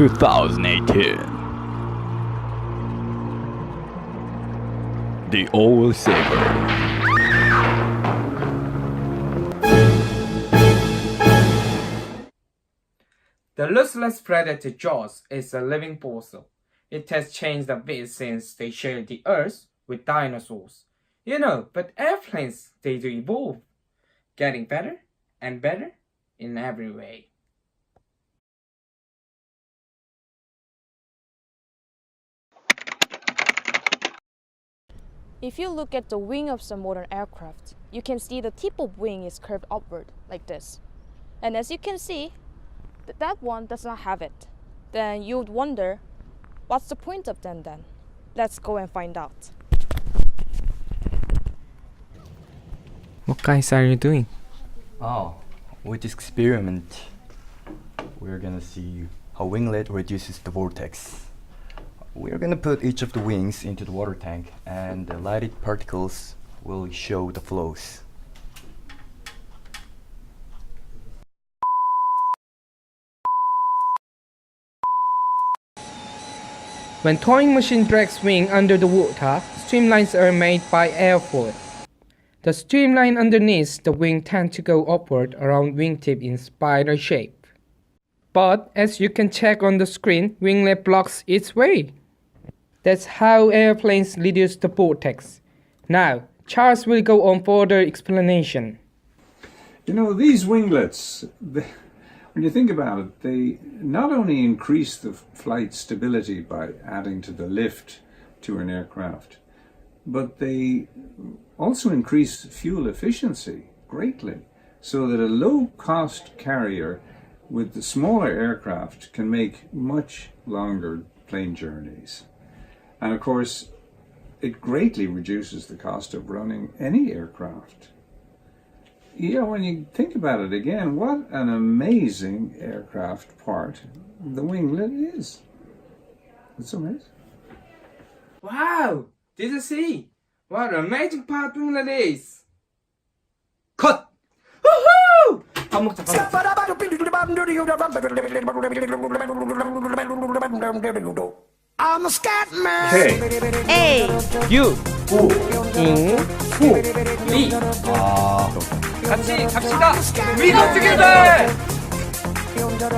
2018. The Oil Saver. The ruthless predator Jaws is a living fossil. It has changed a bit since they shared the Earth with dinosaurs. But airplanes, they do evolve, getting better and better in every way. If you look at the wing of some modern aircraft, you can see the tip of wing is curved upward like this. And as you can see, that one does not have it. Then you would wonder, what's the point of them then? Let's go and find out. What guys are you doing? Oh, with this experiment, we're gonna see how winglet reduces the vortex. We're gonna put each of the wings into the water tank, and the lighted particles will show the flows. When towing machine drags wing under the water, streamlines are made by airflow. The streamline underneath the wing tend to go upward around wingtip in spiral shape. But as you can check on the screen, winglet blocks its way. That's how airplanes reduce the vortex. Now, Charles will go on further explanation. These winglets, when you think about it, they not only increase the flight stability by adding to the lift to an aircraft, but they also increase fuel efficiency greatly, so that a low-cost carrier with the smaller aircraft can make much longer plane journeys. And of course, it greatly reduces the cost of running any aircraft. When you think about it again, what an amazing aircraft part the winglet is. It's amazing. Wow! Did you see? What an amazing part winglet is! Cut! Woohoo! 밥 먹자, I'm a scat man. K, A, U, O, ing, 후. 리! 아, 같이 갑시다! We go together! Yonder,